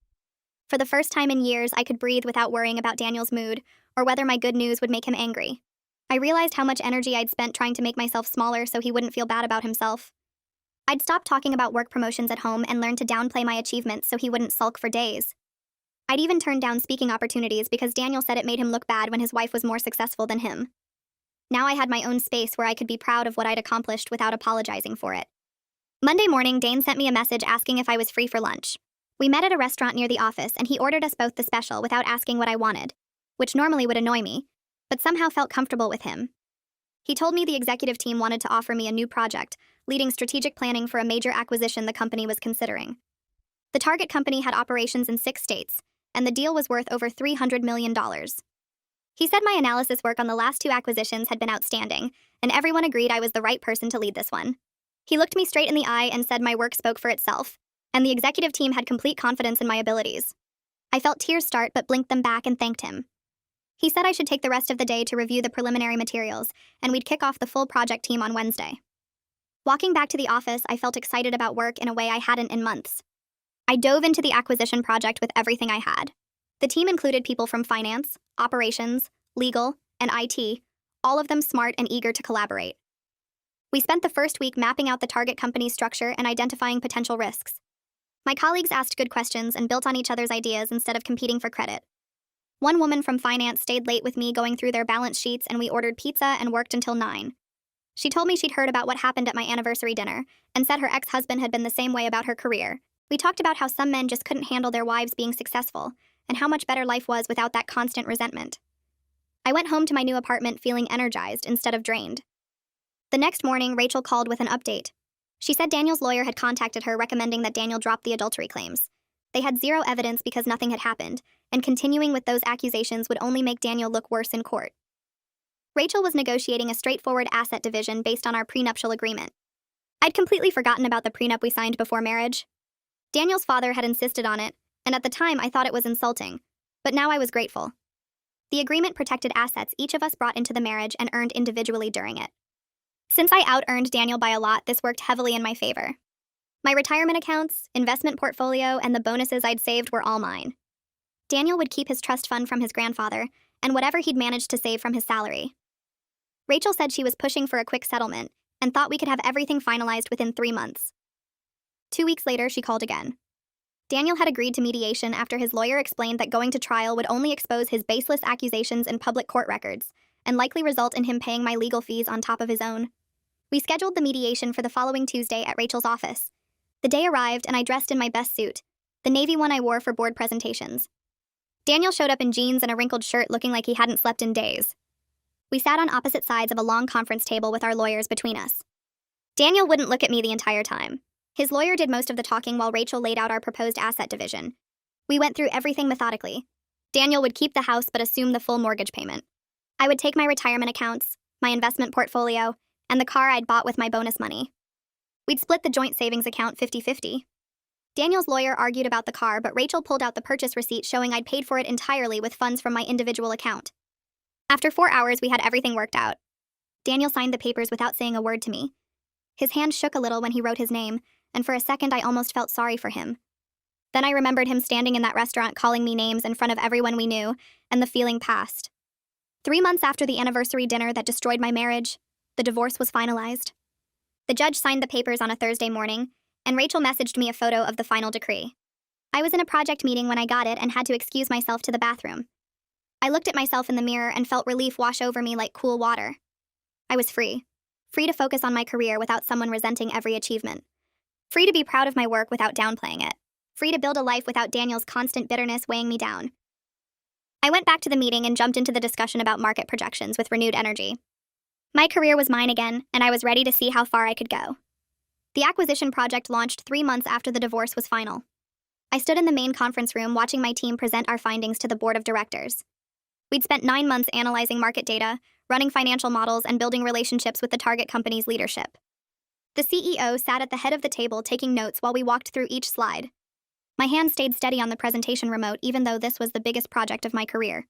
Speaker 1: For the first time in years, I could breathe without worrying about Daniel's mood or whether my good news would make him angry. I realized how much energy I'd spent trying to make myself smaller so he wouldn't feel bad about himself. I'd stopped talking about work promotions at home and learned to downplay my achievements so he wouldn't sulk for days. I'd even turned down speaking opportunities because Daniel said it made him look bad when his wife was more successful than him. Now I had my own space where I could be proud of what I'd accomplished without apologizing for it. Monday morning, Dane sent me a message asking if I was free for lunch. We met at a restaurant near the office and he ordered us both the special without asking what I wanted, which normally would annoy me, but somehow felt comfortable with him. He told me the executive team wanted to offer me a new project, leading strategic planning for a major acquisition the company was considering. The target company had operations in 6 states, and the deal was worth over $300 million. He said my analysis work on the last 2 acquisitions had been outstanding, and everyone agreed I was the right person to lead this one. He looked me straight in the eye and said my work spoke for itself, and the executive team had complete confidence in my abilities. I felt tears start but blinked them back and thanked him. He said I should take the rest of the day to review the preliminary materials, and we'd kick off the full project team on Wednesday. Walking back to the office, I felt excited about work in a way I hadn't in months. I dove into the acquisition project with everything I had. The team included people from finance, operations, legal, and IT, all of them smart and eager to collaborate. We spent the first week mapping out the target company's structure and identifying potential risks. My colleagues asked good questions and built on each other's ideas instead of competing for credit. One woman from finance stayed late with me going through their balance sheets and we ordered pizza and worked until 9. She told me she'd heard about what happened at my anniversary dinner and said her ex-husband had been the same way about her career. We talked about how some men just couldn't handle their wives being successful and how much better life was without that constant resentment. I went home to my new apartment feeling energized instead of drained. The next morning, Rachel called with an update. She said Daniel's lawyer had contacted her recommending that Daniel drop the adultery claims. They had zero evidence because nothing had happened, and continuing with those accusations would only make Daniel look worse in court. Rachel was negotiating a straightforward asset division based on our prenuptial agreement. I'd completely forgotten about the prenup we signed before marriage. Daniel's father had insisted on it, and at the time I thought it was insulting, but now I was grateful. The agreement protected assets each of us brought into the marriage and earned individually during it. Since I out-earned Daniel by a lot, this worked heavily in my favor. My retirement accounts, investment portfolio, and the bonuses I'd saved were all mine. Daniel would keep his trust fund from his grandfather, and whatever he'd managed to save from his salary. Rachel said she was pushing for a quick settlement, and thought we could have everything finalized within 3 months. 2 weeks later, she called again. Daniel had agreed to mediation after his lawyer explained that going to trial would only expose his baseless accusations in public court records, and likely result in him paying my legal fees on top of his own. We scheduled the mediation for the following Tuesday at Rachel's office. The day arrived and I dressed in my best suit, the navy one I wore for board presentations. Daniel showed up in jeans and a wrinkled shirt looking like he hadn't slept in days. We sat on opposite sides of a long conference table with our lawyers between us. Daniel wouldn't look at me the entire time. His lawyer did most of the talking while Rachel laid out our proposed asset division. We went through everything methodically. Daniel would keep the house but assume the full mortgage payment. I would take my retirement accounts, my investment portfolio, and the car I'd bought with my bonus money. We'd split the joint savings account 50-50. Daniel's lawyer argued about the car, but Rachel pulled out the purchase receipt showing I'd paid for it entirely with funds from my individual account. After 4 hours, we had everything worked out. Daniel signed the papers without saying a word to me. His hand shook a little when he wrote his name, and for a second I almost felt sorry for him. Then I remembered him standing in that restaurant calling me names in front of everyone we knew, and the feeling passed. 3 months after the anniversary dinner that destroyed my marriage, the divorce was finalized. The judge signed the papers on a Thursday morning, and Rachel messaged me a photo of the final decree. I was in a project meeting when I got it and had to excuse myself to the bathroom. I looked at myself in the mirror and felt relief wash over me like cool water. I was free. Free to focus on my career without someone resenting every achievement. Free to be proud of my work without downplaying it. Free to build a life without Daniel's constant bitterness weighing me down. I went back to the meeting and jumped into the discussion about market projections with renewed energy. My career was mine again, and I was ready to see how far I could go. The acquisition project launched 3 months after the divorce was final. I stood in the main conference room watching my team present our findings to the board of directors. We'd spent 9 months analyzing market data, running financial models, and building relationships with the target company's leadership. The CEO sat at the head of the table taking notes while we walked through each slide. My hand stayed steady on the presentation remote even though this was the biggest project of my career.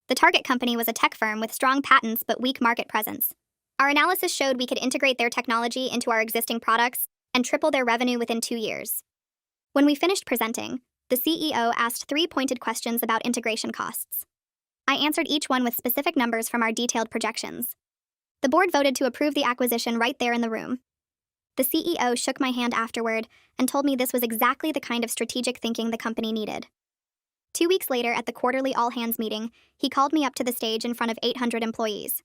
Speaker 1: The target company was a tech firm with strong patents but weak market presence. Our analysis showed we could integrate their technology into our existing products and triple their revenue within 2 years. When we finished presenting, the CEO asked 3 pointed questions about integration costs. I answered each one with specific numbers from our detailed projections. The board voted to approve the acquisition right there in the room. The CEO shook my hand afterward and told me this was exactly the kind of strategic thinking the company needed. 2 weeks later, at the quarterly all-hands meeting, he called me up to the stage in front of 800 employees.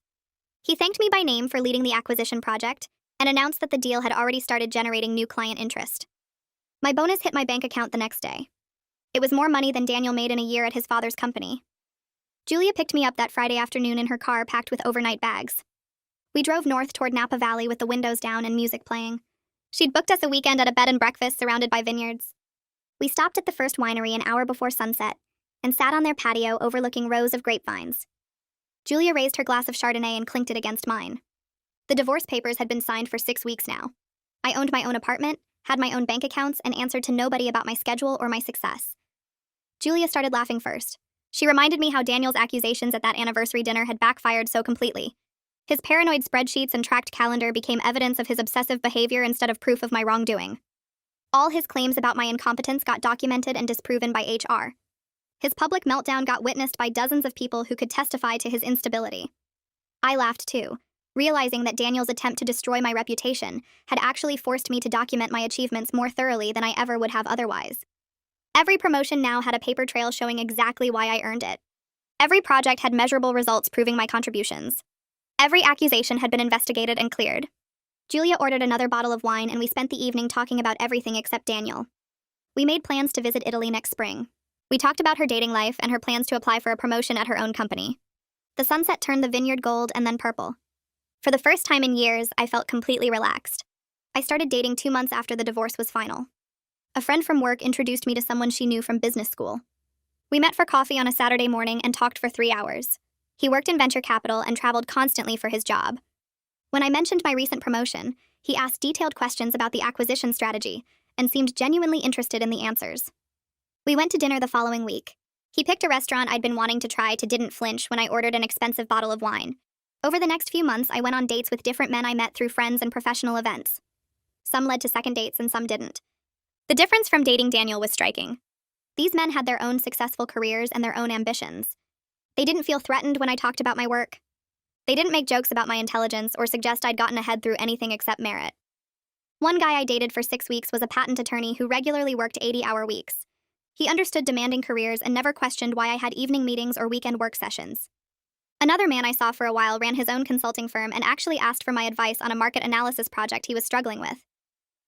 Speaker 1: He thanked me by name for leading the acquisition project and announced that the deal had already started generating new client interest. My bonus hit my bank account the next day. It was more money than Daniel made in a year at his father's company. Julia picked me up that Friday afternoon in her car packed with overnight bags. We drove north toward Napa Valley with the windows down and music playing. She'd booked us a weekend at a bed and breakfast surrounded by vineyards. We stopped at the first winery an hour before sunset and sat on their patio overlooking rows of grapevines. Julia raised her glass of Chardonnay and clinked it against mine. The divorce papers had been signed for 6 weeks now. I owned my own apartment, had my own bank accounts, and answered to nobody about my schedule or my success. Julia started laughing first. She reminded me how Daniel's accusations at that anniversary dinner had backfired so completely. His paranoid spreadsheets and tracked calendar became evidence of his obsessive behavior instead of proof of my wrongdoing. All his claims about my incompetence got documented and disproven by HR. His public meltdown got witnessed by dozens of people who could testify to his instability. I laughed too, realizing that Daniel's attempt to destroy my reputation had actually forced me to document my achievements more thoroughly than I ever would have otherwise. Every promotion now had a paper trail showing exactly why I earned it. Every project had measurable results proving my contributions. Every accusation had been investigated and cleared. Julia ordered another bottle of wine, and we spent the evening talking about everything except Daniel. We made plans to visit Italy next spring. We talked about her dating life and her plans to apply for a promotion at her own company. The sunset turned the vineyard gold and then purple. For the first time in years, I felt completely relaxed. I started dating 2 months after the divorce was final. A friend from work introduced me to someone she knew from business school. We met for coffee on a Saturday morning and talked for 3 hours. He worked in venture capital and traveled constantly for his job. When I mentioned my recent promotion, he asked detailed questions about the acquisition strategy and seemed genuinely interested in the answers. We went to dinner the following week. He picked a restaurant I'd been wanting to try to didn't flinch when I ordered an expensive bottle of wine. Over the next few months, I went on dates with different men I met through friends and professional events. Some led to second dates and some didn't. The difference from dating Daniel was striking. These men had their own successful careers and their own ambitions. They didn't feel threatened when I talked about my work. They didn't make jokes about my intelligence or suggest I'd gotten ahead through anything except merit. One guy I dated for 6 weeks was a patent attorney who regularly worked 80-hour weeks. He understood demanding careers and never questioned why I had evening meetings or weekend work sessions. Another man I saw for a while ran his own consulting firm and actually asked for my advice on a market analysis project he was struggling with.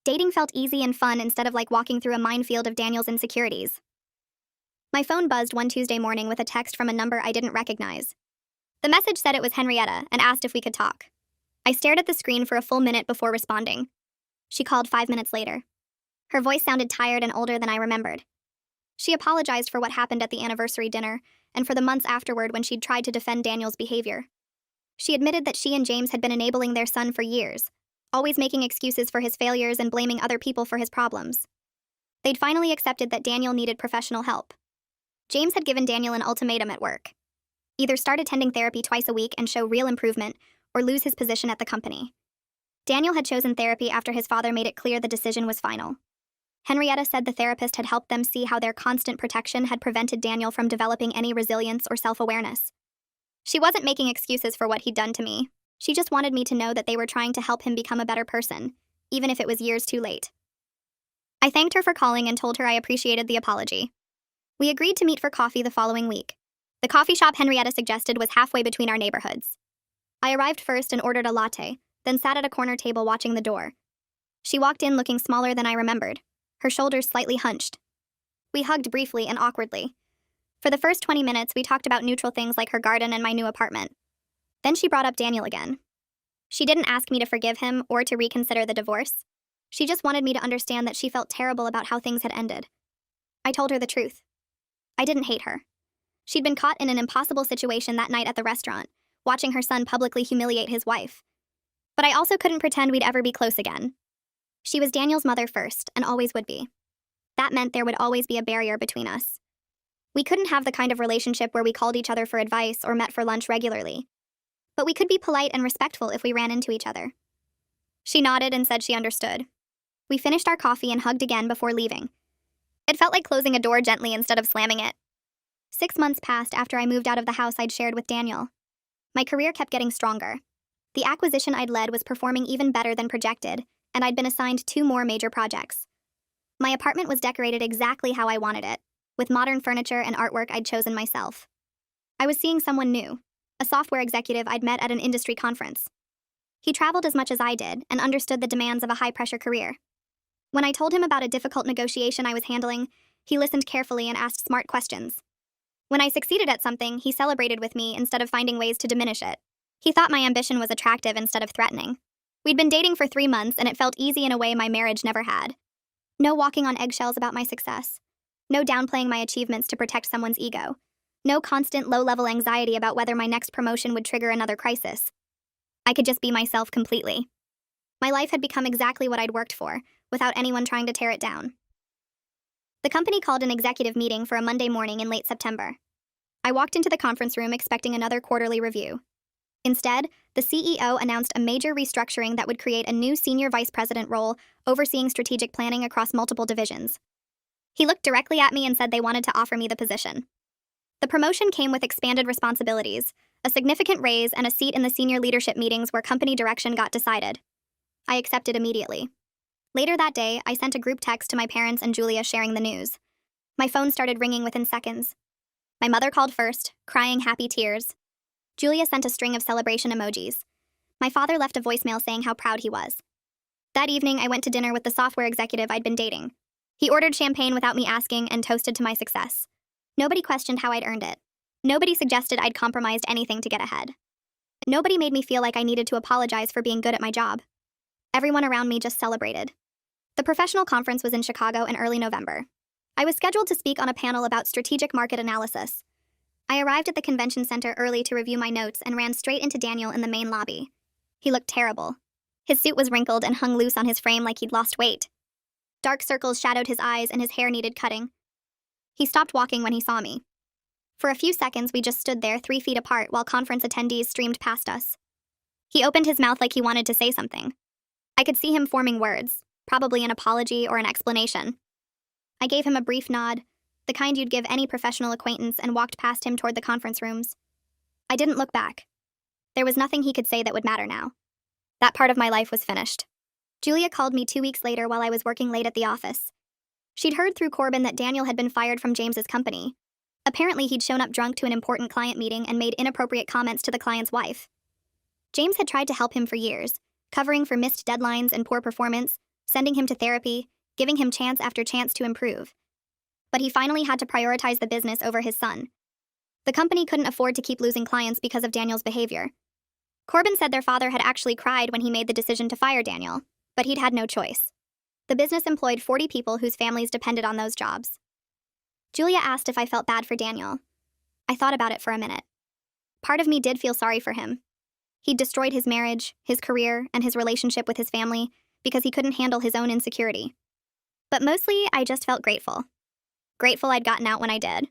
Speaker 1: Dating felt easy and fun instead of like walking through a minefield of Daniel's insecurities. My phone buzzed one Tuesday morning with a text from a number I didn't recognize. The message said it was Henrietta and asked if we could talk. I stared at the screen for a full minute before responding. She called 5 minutes later. Her voice sounded tired and older than I remembered. She apologized for what happened at the anniversary dinner and for the months afterward when she'd tried to defend Daniel's behavior. She admitted that she and James had been enabling their son for years, always making excuses for his failures and blaming other people for his problems. They'd finally accepted that Daniel needed professional help. James had given Daniel an ultimatum at work. Either start attending therapy twice a week and show real improvement, or lose his position at the company. Daniel had chosen therapy after his father made it clear the decision was final. Henrietta said the therapist had helped them see how their constant protection had prevented Daniel from developing any resilience or self-awareness. She wasn't making excuses for what he'd done to me. She just wanted me to know that they were trying to help him become a better person, even if it was years too late. I thanked her for calling and told her I appreciated the apology. We agreed to meet for coffee the following week. The coffee shop Henrietta suggested was halfway between our neighborhoods. I arrived first and ordered a latte, then sat at a corner table watching the door. She walked in looking smaller than I remembered, her shoulders slightly hunched. We hugged briefly and awkwardly. For the first 20 minutes, we talked about neutral things like her garden and my new apartment. Then she brought up Daniel again. She didn't ask me to forgive him or to reconsider the divorce. She just wanted me to understand that she felt terrible about how things had ended. I told her the truth. I didn't hate her. She'd been caught in an impossible situation that night at the restaurant, watching her son publicly humiliate his wife. But I also couldn't pretend we'd ever be close again. She was Daniel's mother first, and always would be. That meant there would always be a barrier between us. We couldn't have the kind of relationship where we called each other for advice or met for lunch regularly. But we could be polite and respectful if we ran into each other. She nodded and said she understood. We finished our coffee and hugged again before leaving. It felt like closing a door gently instead of slamming it. 6 months passed after I moved out of the house I'd shared with Daniel. My career kept getting stronger. The acquisition I'd led was performing even better than projected, and I'd been assigned 2 more major projects. My apartment was decorated exactly how I wanted it, with modern furniture and artwork I'd chosen myself. I was seeing someone new, a software executive I'd met at an industry conference. He traveled as much as I did and understood the demands of a high-pressure career. When I told him about a difficult negotiation I was handling, he listened carefully and asked smart questions. When I succeeded at something, he celebrated with me instead of finding ways to diminish it. He thought my ambition was attractive instead of threatening. We'd been dating for 3 months, and it felt easy in a way my marriage never had. No walking on eggshells about my success. No downplaying my achievements to protect someone's ego. No constant low-level anxiety about whether my next promotion would trigger another crisis. I could just be myself completely. My life had become exactly what I'd worked for, without anyone trying to tear it down. The company called an executive meeting for a Monday morning in late September. I walked into the conference room expecting another quarterly review. Instead, the CEO announced a major restructuring that would create a new senior vice president role overseeing strategic planning across multiple divisions. He looked directly at me and said they wanted to offer me the position. The promotion came with expanded responsibilities, a significant raise, and a seat in the senior leadership meetings where company direction got decided. I accepted immediately. Later that day, I sent a group text to my parents and Julia sharing the news. My phone started ringing within seconds. My mother called first, crying happy tears. Julia sent a string of celebration emojis. My father left a voicemail saying how proud he was. That evening, I went to dinner with the software executive I'd been dating. He ordered champagne without me asking and toasted to my success. Nobody questioned how I'd earned it. Nobody suggested I'd compromised anything to get ahead. Nobody made me feel like I needed to apologize for being good at my job. Everyone around me just celebrated. The professional conference was in Chicago in early November. I was scheduled to speak on a panel about strategic market analysis. I arrived at the convention center early to review my notes and ran straight into Daniel in the main lobby. He looked terrible. His suit was wrinkled and hung loose on his frame like he'd lost weight. Dark circles shadowed his eyes and his hair needed cutting. He stopped walking when he saw me. For a few seconds, we just stood there 3 feet apart while conference attendees streamed past us. He opened his mouth like he wanted to say something. I could see him forming words, probably an apology or an explanation. I gave him a brief nod, the kind you'd give any professional acquaintance, and walked past him toward the conference rooms. I didn't look back. There was nothing he could say that would matter now. That part of my life was finished. Julia called me 2 weeks later while I was working late at the office. She'd heard through Corbin that Daniel had been fired from James's company. Apparently, he'd shown up drunk to an important client meeting and made inappropriate comments to the client's wife. James had tried to help him for years, covering for missed deadlines and poor performance, sending him to therapy, giving him chance after chance to improve. But he finally had to prioritize the business over his son. The company couldn't afford to keep losing clients because of Daniel's behavior. Corbin said their father had actually cried when he made the decision to fire Daniel, but he'd had no choice. The business employed 40 people whose families depended on those jobs. Julia asked if I felt bad for Daniel. I thought about it for a minute. Part of me did feel sorry for him. He'd destroyed his marriage, his career, and his relationship with his family because he couldn't handle his own insecurity. But mostly, I just felt grateful. Grateful I'd gotten out when I did.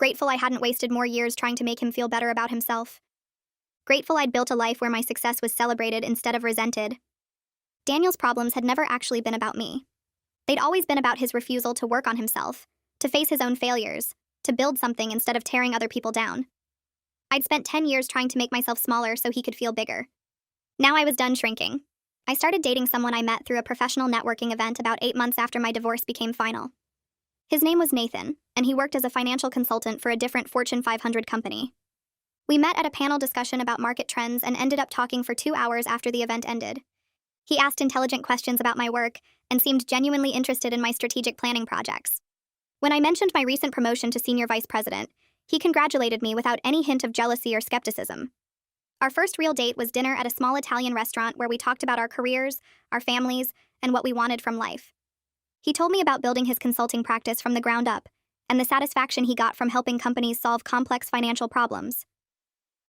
Speaker 1: Grateful I hadn't wasted more years trying to make him feel better about himself. Grateful I'd built a life where my success was celebrated instead of resented. Daniel's problems had never actually been about me. They'd always been about his refusal to work on himself, to face his own failures, to build something instead of tearing other people down. I'd spent 10 years trying to make myself smaller so he could feel bigger. Now I was done shrinking. I started dating someone I met through a professional networking event about 8 months after my divorce became final. His name was Nathan, and he worked as a financial consultant for a different Fortune 500 company. We met at a panel discussion about market trends and ended up talking for 2 hours after the event ended. He asked intelligent questions about my work and seemed genuinely interested in my strategic planning projects. When I mentioned my recent promotion to senior vice president, he congratulated me without any hint of jealousy or skepticism. Our first real date was dinner at a small Italian restaurant where we talked about our careers, our families, and what we wanted from life. He told me about building his consulting practice from the ground up and the satisfaction he got from helping companies solve complex financial problems.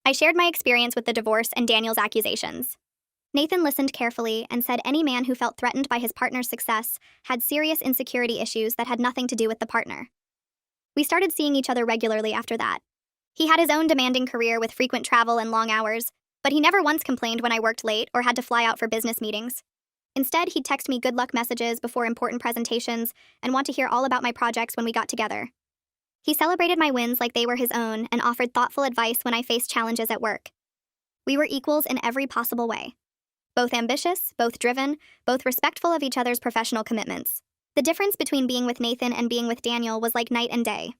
Speaker 1: I shared my experience with the divorce and Daniel's accusations. Nathan listened carefully and said any man who felt threatened by his partner's success had serious insecurity issues that had nothing to do with the partner. We started seeing each other regularly after that. He had his own demanding career with frequent travel and long hours, but he never once complained when I worked late or had to fly out for business meetings. Instead, he'd text me good luck messages before important presentations and want to hear all about my projects when we got together. He celebrated my wins like they were his own and offered thoughtful advice when I faced challenges at work. We were equals in every possible way. Both ambitious, both driven, both respectful of each other's professional commitments. The difference between being with Nathan and being with Daniel was like night and day.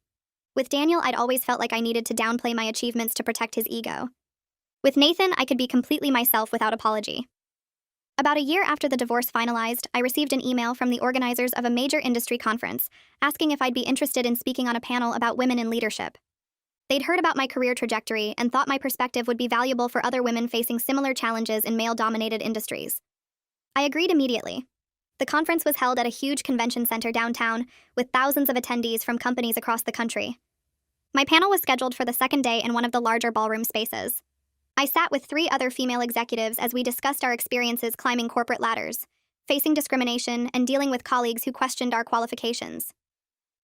Speaker 1: With Daniel, I'd always felt like I needed to downplay my achievements to protect his ego. With Nathan, I could be completely myself without apology. About a year after the divorce finalized, I received an email from the organizers of a major industry conference asking if I'd be interested in speaking on a panel about women in leadership. They'd heard about my career trajectory and thought my perspective would be valuable for other women facing similar challenges in male-dominated industries. I agreed immediately. The conference was held at a huge convention center downtown, with thousands of attendees from companies across the country. My panel was scheduled for the second day in one of the larger ballroom spaces. I sat with 3 other female executives as we discussed our experiences climbing corporate ladders, facing discrimination, and dealing with colleagues who questioned our qualifications.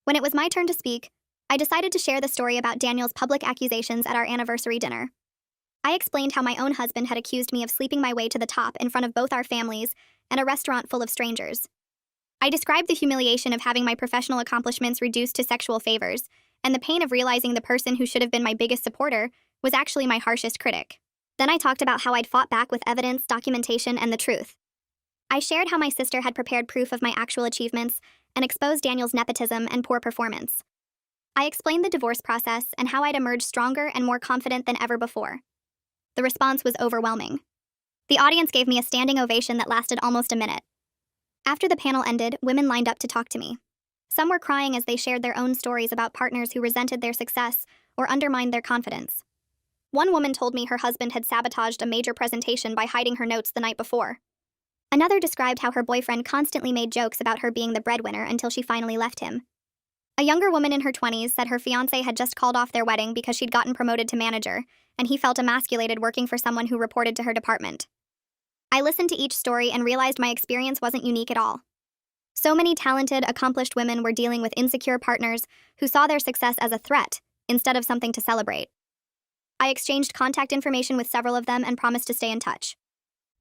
Speaker 1: When it was my turn to speak, I decided to share the story about Daniel's public accusations at our anniversary dinner. I explained how my own husband had accused me of sleeping my way to the top in front of both our families and a restaurant full of strangers. I described the humiliation of having my professional accomplishments reduced to sexual favors, and the pain of realizing the person who should have been my biggest supporter was actually my harshest critic. Then I talked about how I'd fought back with evidence, documentation, and the truth. I shared how my sister had prepared proof of my actual achievements and exposed Daniel's nepotism and poor performance. I explained the divorce process and how I'd emerged stronger and more confident than ever before. The response was overwhelming. The audience gave me a standing ovation that lasted almost a minute. After the panel ended, women lined up to talk to me. Some were crying as they shared their own stories about partners who resented their success or undermined their confidence. One woman told me her husband had sabotaged a major presentation by hiding her notes the night before. Another described how her boyfriend constantly made jokes about her being the breadwinner until she finally left him. A younger woman in her 20s said her fiancé had just called off their wedding because she'd gotten promoted to manager, and he felt emasculated working for someone who reported to her department. I listened to each story and realized my experience wasn't unique at all. So many talented, accomplished women were dealing with insecure partners who saw their success as a threat instead of something to celebrate. I exchanged contact information with several of them and promised to stay in touch.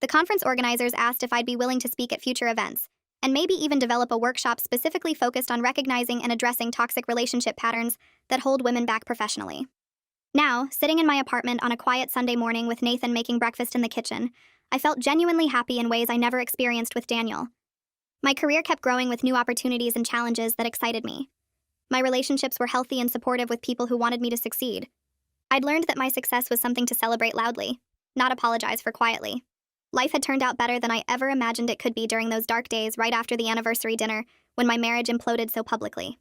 Speaker 1: The conference organizers asked if I'd be willing to speak at future events, and maybe even develop a workshop specifically focused on recognizing and addressing toxic relationship patterns that hold women back professionally. Now, sitting in my apartment on a quiet Sunday morning with Nathan making breakfast in the kitchen, I felt genuinely happy in ways I never experienced with Daniel. My career kept growing with new opportunities and challenges that excited me. My relationships were healthy and supportive with people who wanted me to succeed. I'd learned that my success was something to celebrate loudly, not apologize for quietly. Life had turned out better than I ever imagined it could be during those dark days right after the anniversary dinner when my marriage imploded so publicly.